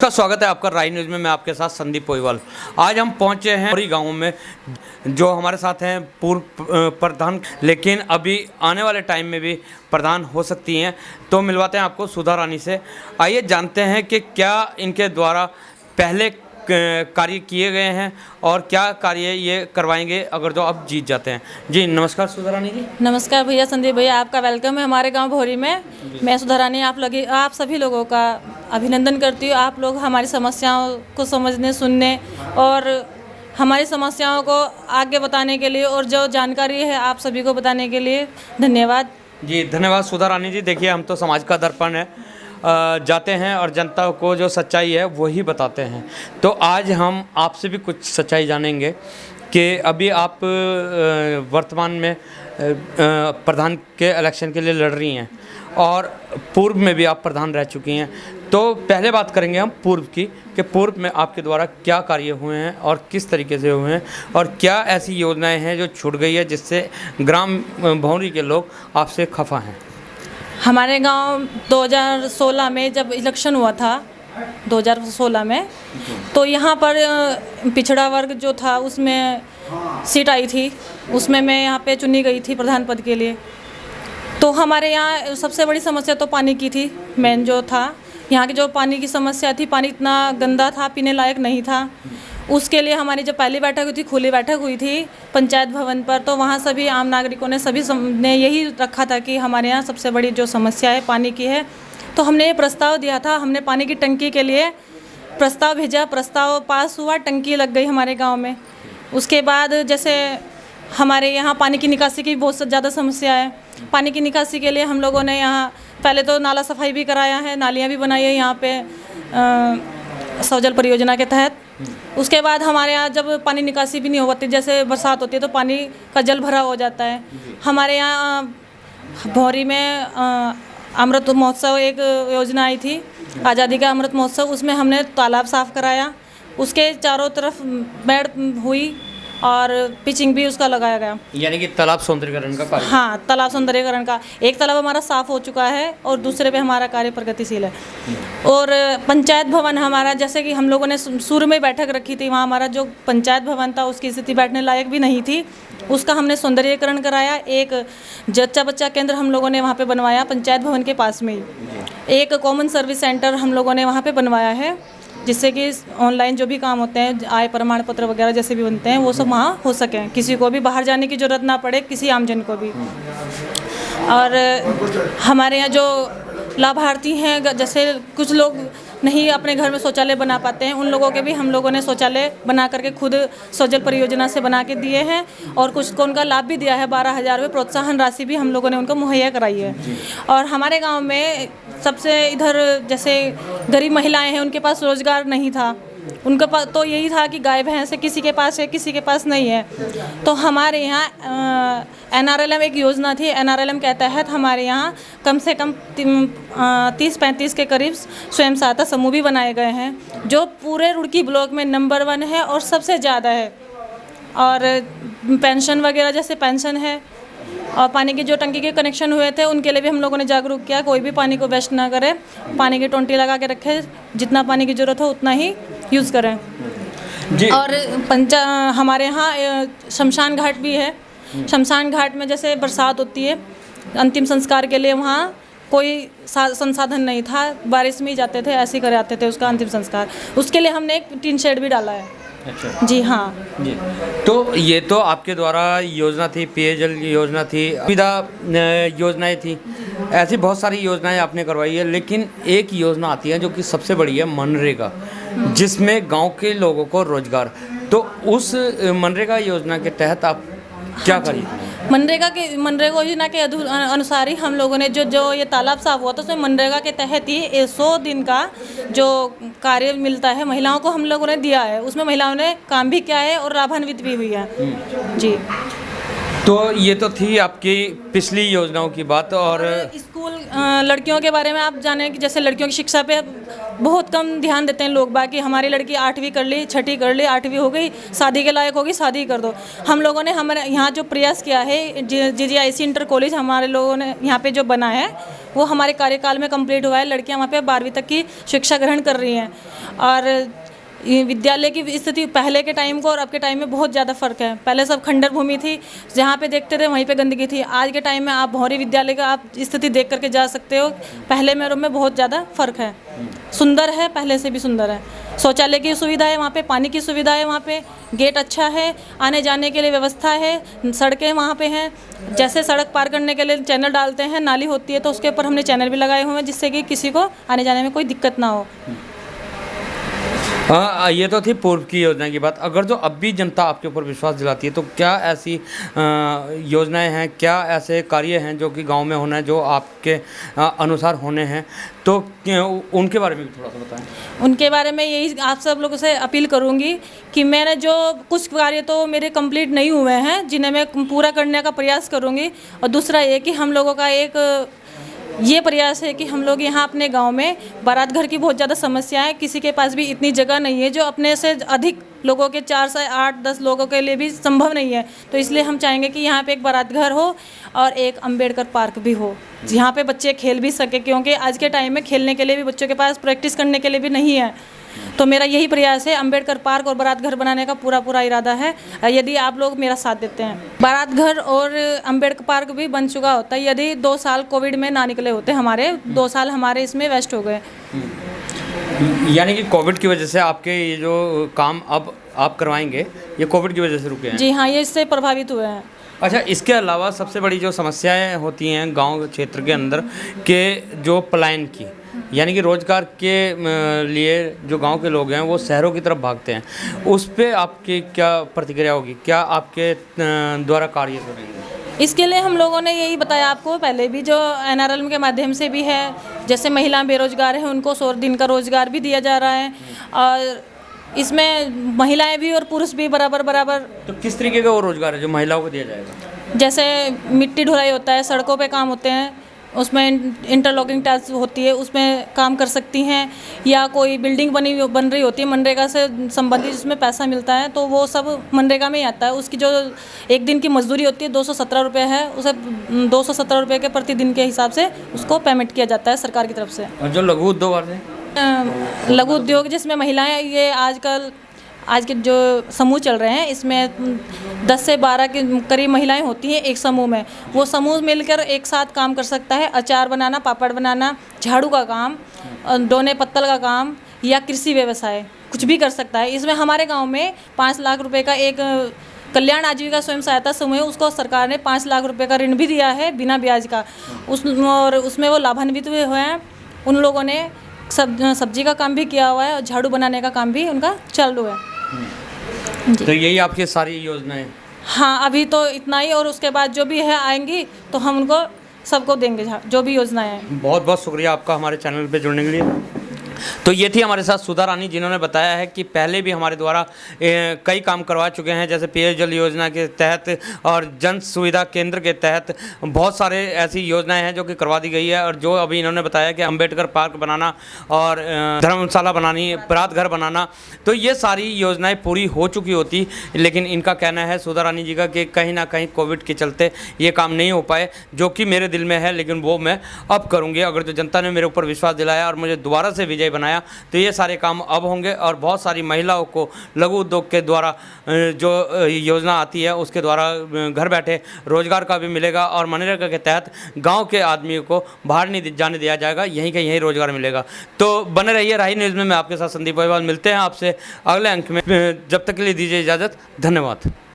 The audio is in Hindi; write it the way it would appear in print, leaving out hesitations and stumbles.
का स्वागत है आपका राय न्यूज़ में। मैं आपके साथ संदीप पोईवाल। आज हम पहुंचे हैं औरी गांव में, जो हमारे साथ हैं पूर्व प्रधान, लेकिन अभी आने वाले टाइम में भी प्रधान हो सकती हैं। तो मिलवाते हैं आपको सुधा रानी से। आइए जानते हैं कि क्या इनके द्वारा पहले कार्य किए गए हैं और क्या कार्य ये करवाएंगे अगर जो आप जीत जाते हैं। जी नमस्कार सुधा रानी जी। नमस्कार भैया, संदीप भैया, आपका वेलकम है हमारे गांव भौरी में। मैं सुधा रानी आप सभी लोगों का अभिनंदन करती हूँ। आप लोग हमारी समस्याओं को समझने, सुनने और हमारी समस्याओं को आगे बताने के लिए और जो जानकारी है आप सभी को बताने के लिए धन्यवाद। जी धन्यवाद सुधा रानी जी। देखिए हम तो समाज का दर्पण है, जाते हैं और जनता को जो सच्चाई है वही बताते हैं। तो आज हम आपसे भी कुछ सच्चाई जानेंगे कि अभी आप वर्तमान में प्रधान के इलेक्शन के लिए लड़ रही हैं और पूर्व में भी आप प्रधान रह चुकी हैं। तो पहले बात करेंगे हम पूर्व की, कि पूर्व में आपके द्वारा क्या कार्य हुए हैं और किस तरीके से हुए हैं और क्या ऐसी योजनाएं हैं जो छूट गई है जिससे ग्राम भौरी के लोग आपसे खफा हैं। हमारे गांव 2016 में जब इलेक्शन हुआ था, 2016 में, तो यहाँ पर पिछड़ा वर्ग जो था उसमें सीट आई थी, उसमें मैं यहाँ पे चुनी गई थी प्रधान पद के लिए। तो हमारे यहाँ सबसे बड़ी समस्या तो पानी की थी। मेन जो था यहाँ की जो पानी की समस्या थी, पानी इतना गंदा था, पीने लायक नहीं था। उसके लिए हमारी जो पहली बैठक हुई थी, खुली बैठक हुई थी पंचायत भवन पर, तो वहाँ सभी आम नागरिकों ने ने यही रखा था कि हमारे यहाँ सबसे बड़ी जो समस्या है पानी की है। तो हमने ये प्रस्ताव दिया था, हमने पानी की टंकी के लिए प्रस्ताव भेजा, प्रस्ताव पास हुआ, टंकी लग गई हमारे गाँव में। उसके बाद जैसे हमारे यहाँ पानी की निकासी की बहुत ज़्यादा समस्या है। पानी की निकासी के लिए हम लोगों ने यहाँ पहले तो नाला सफाई भी कराया है, नालियाँ भी बनाई है यहाँ पे सौजल परियोजना के तहत। उसके बाद हमारे यहाँ जब पानी निकासी भी नहीं हो पाती, जैसे बरसात होती है तो पानी का जल भरा हो जाता है। हमारे यहाँ भौरी में अमृत महोत्सव एक योजना आई थी, आज़ादी का अमृत महोत्सव, उसमें हमने तालाब साफ़ कराया, उसके चारों तरफ बेड हुई और पिचिंग भी उसका लगाया गया, यानी कि तालाब सौंदर्यीकरण का कार्य। हाँ, तालाब सौंदर्यीकरण का एक तालाब हमारा साफ़ हो चुका है और दूसरे पे हमारा कार्य प्रगतिशील है। और पंचायत भवन हमारा, जैसे कि हम लोगों ने शुरू में बैठक रखी थी, वहाँ हमारा जो पंचायत भवन था उसकी स्थिति बैठने लायक भी नहीं थी, उसका हमने सौंदर्यीकरण कराया। एक जच्चा बच्चा केंद्र हम लोगों ने वहाँ पे बनवाया पंचायत भवन के पास में ही। एक कॉमन सर्विस सेंटर हम लोगों ने वहाँ पे बनवाया है, जिससे कि ऑनलाइन जो भी काम होते हैं, आय प्रमाण पत्र वगैरह जैसे भी बनते हैं, वो सब वहाँ हो सकें, किसी को भी बाहर जाने की ज़रूरत ना पड़े, किसी आमजन को भी। और हमारे यहाँ जो लाभार्थी हैं, जैसे कुछ लोग नहीं अपने घर में शौचालय बना पाते हैं, उन लोगों के भी हम लोगों ने शौचालय बना करके खुद सौजल परियोजना से बना के दिए हैं और कुछ को उनका लाभ भी दिया है। 12,000 रुपये प्रोत्साहन राशि भी हम लोगों ने उनको मुहैया कराई है। और हमारे गांव में सबसे इधर जैसे गरीब महिलाएं हैं, उनके पास रोज़गार नहीं था, उनके पास तो यही था कि गाय भैंस है, किसी के पास है किसी के पास नहीं है। तो हमारे यहाँ NRLM एक योजना थी, NRLM के तहत हमारे यहाँ कम से कम 30-35 के करीब स्वयं सहायता समूह भी बनाए गए हैं, जो पूरे रुड़की ब्लॉक में नंबर 1 है और सबसे ज़्यादा है। और पेंशन वगैरह, जैसे पेंशन है और पानी की जो टंकी के कनेक्शन हुए थे उनके लिए भी हम लोगों ने जागरूक किया, कोई भी पानी को वेस्ट ना करे, पानी की टोंटी लगा के रखे, जितना पानी की ज़रूरत हो उतना ही यूज़ करें जी। और हमारे यहाँ शमशान घाट भी है। शमशान घाट में जैसे बरसात होती है, अंतिम संस्कार के लिए वहाँ कोई संसाधन नहीं था, बारिश में ही जाते थे, ऐसे ही कर आते थे उसका अंतिम संस्कार। उसके लिए हमने एक टीन शेड भी डाला है। अच्छा जी हाँ जी। तो ये तो आपके द्वारा योजना थी, पेयजल योजना थी, सुविधा योजनाएं थी, ऐसी बहुत सारी योजनाएं आपने करवाई है। लेकिन एक योजना आती है जो कि सबसे बड़ी है, मनरेगा, जिसमें गांव के लोगों को रोजगार। तो उस मनरेगा योजना के तहत आप क्या करिए? मनरेगा योजना के अनुसार ही हम लोगों ने जो ये तालाब साफ हुआ था, उसमें मनरेगा के तहत ही 100 दिन का जो कार्य मिलता है महिलाओं को हम लोगों ने दिया है। उसमें महिलाओं ने काम भी किया है और लाभान्वित भी हुई है जी। तो ये तो थी आपकी पिछली योजनाओं की बात। और स्कूल लड़कियों के बारे में आप जाने कि जैसे लड़कियों की शिक्षा पे बहुत कम ध्यान देते हैं लोग, बाकी हमारी लड़की 8वीं कर ली, 6ठी कर ली, 8वीं हो गई, शादी के लायक होगी, शादी कर दो। हम लोगों ने हमारे यहाँ जो प्रयास किया है, GGIC इंटर कॉलेज हमारे लोगों ने यहाँ पे जो बना है, वो हमारे कार्यकाल में कंप्लीट हुआ है। लड़कियां वहाँ पे 12वीं तक की शिक्षा ग्रहण कर रही हैं। और ये विद्यालय की स्थिति पहले के टाइम को और अब के टाइम में बहुत ज़्यादा फ़र्क है। पहले सब खंडर भूमि थी, जहाँ पे देखते थे वहीं पे गंदगी थी। आज के टाइम में आप भौरी विद्यालय का आप स्थिति देख करके जा सकते हो। पहले में और अब में बहुत ज़्यादा फ़र्क है। सुंदर है, पहले से भी सुंदर है। शौचालय की सुविधा है वहाँ पे, पानी की सुविधा है वहाँ पे, गेट अच्छा है, आने जाने के लिए व्यवस्था है, सड़कें वहाँ पे हैं। जैसे सड़क पार करने के लिए चैनल डालते हैं, नाली होती है तो उसके ऊपर हमने चैनल भी लगाए हुए हैं, जिससे कि किसी को आने जाने में कोई दिक्कत ना हो। हाँ, ये तो थी पूर्व की योजना की बात। अगर जो अब भी जनता आपके ऊपर विश्वास दिलाती है तो क्या ऐसी योजनाएं हैं, क्या ऐसे कार्य हैं जो कि गांव में होना है, जो आपके अनुसार होने हैं, तो उनके बारे में भी थोड़ा सा बताएं। उनके बारे में यही आप सब लोगों से अपील करूंगी कि मैंने जो कुछ कार्य तो मेरे कंप्लीट नहीं हुए हैं, जिन्हें मैं पूरा करने का प्रयास करूंगी। और दूसरा ये कि हम लोगों का एक ये प्रयास है कि हम लोग यहाँ अपने गांव में बारात घर की बहुत ज़्यादा समस्या है। किसी के पास भी इतनी जगह नहीं है जो अपने से अधिक लोगों के 4 से 8-10 लोगों के लिए भी संभव नहीं है। तो इसलिए हम चाहेंगे कि यहाँ पे एक बारात घर हो और एक अंबेडकर पार्क भी हो, जहाँ पे बच्चे खेल भी सके, क्योंकि आज के टाइम में खेलने के लिए भी बच्चों के पास प्रैक्टिस करने के लिए भी नहीं है। तो मेरा यही प्रयास है, अंबेडकर पार्क और बारात घर बनाने का पूरा इरादा है, यदि आप लोग मेरा साथ देते हैं। बारात घर और अंबेडकर पार्क भी बन चुका होता है यदि 2 साल कोविड में ना निकले होते। हमारे 2 साल हमारे इसमें वेस्ट हो गए। यानी कि कोविड की वजह से आपके ये जो काम अब आप करवाएंगे, ये कोविड की वजह से रुके हैं? जी हाँ, ये इससे प्रभावित हुए हैं। अच्छा, इसके अलावा सबसे बड़ी जो समस्याएं होती हैं गांव क्षेत्र के अंदर के जो पलायन की, यानी कि रोजगार के लिए जो गांव के लोग हैं वो शहरों की तरफ भागते हैं, उस पे आपकी क्या प्रतिक्रिया होगी? क्या आपके द्वारा कार्य करेंगे? इसके लिए हम लोगों ने यही बताया आपको पहले भी, जो NRL के माध्यम से भी है। जैसे महिला बेरोजगार हैं उनको 100 दिन का रोजगार भी दिया जा रहा है, और इसमें महिलाएं भी और पुरुष भी बराबर। तो किस तरीके का वो रोजगार है जो महिलाओं को दिया जाएगा? जैसे मिट्टी ढुलाई होता है, सड़कों पे काम होते हैं, उसमें इंटरलॉकिंग टास्क होती है, उसमें काम कर सकती हैं। या कोई बिल्डिंग बन रही होती है मनरेगा से संबंधित, जिसमें पैसा मिलता है, तो वो सब मनरेगा में ही आता है। उसकी जो एक दिन की मजदूरी होती है 217 रुपये है, उसे 217 रुपये के प्रतिदिन के हिसाब से उसको पेमेंट किया जाता है सरकार की तरफ से। और जो लघु उद्योग वाले हैं, लघु उद्योग जिसमें महिलाएं, ये आजकल आज के जो समूह चल रहे हैं इसमें 10 से 12 के करीब महिलाएं होती हैं एक समूह में। वो समूह मिलकर एक साथ काम कर सकता है। अचार बनाना, पापड़ बनाना, झाड़ू का काम, डोने पत्तल का काम, या कृषि व्यवसाय, कुछ भी कर सकता है। इसमें हमारे गांव में 5 लाख रुपए का एक कल्याण आजीविका स्वयं सहायता समूह है, उसको सरकार ने 5 लाख रुपए का ऋण भी दिया है बिना ब्याज का। और उसमें वो लाभान्वित हुए हैं। उन लोगों ने सब्जी का काम भी किया हुआ है और झाड़ू बनाने का काम भी उनका चालू है। तो यही आपकी सारी योजनाएं? हाँ, अभी तो इतना ही, और उसके बाद जो भी है आएंगी तो हम उनको सबको देंगे जो भी योजनाएं हैं। बहुत बहुत शुक्रिया आपका हमारे चैनल पे जुड़ने के लिए। तो ये थी हमारे साथ सुधा रानी, जिन्होंने बताया है कि पहले भी हमारे द्वारा कई काम करवा चुके हैं, जैसे पेयजल योजना के तहत और जन सुविधा केंद्र के तहत बहुत सारे ऐसी योजनाएं हैं जो कि करवा दी गई है। और जो अभी इन्होंने बताया कि अंबेडकर पार्क बनाना और धर्मशाला बनानी, बारात घर बनाना, तो ये सारी योजनाएं पूरी हो चुकी होती, लेकिन इनका कहना है सुधा रानी जी का कि कहीं ना कहीं कोविड के चलते ये काम नहीं हो पाए, जो कि मेरे दिल में है, लेकिन वो मैं अब करूँगी। अगर जो जनता ने मेरे ऊपर विश्वास दिलाया और मुझे दोबारा से विजय बनाया तो ये सारे काम अब होंगे। और बहुत सारी महिलाओं को लघु उद्योग के द्वारा जो योजना आती है उसके द्वारा घर बैठे रोजगार का भी मिलेगा, और मनरेगा के तहत गांव के आदमियों को बाहर नहीं जाने दिया जाएगा, यहीं का यहीं रोजगार मिलेगा। तो बने रहिए राही न्यूज़ में। मैं आपके साथ संदीप अग्रवाल, मिलते हैं आपसे अगले अंक में। जब तक के लिए दीजिए इजाज़त। धन्यवाद।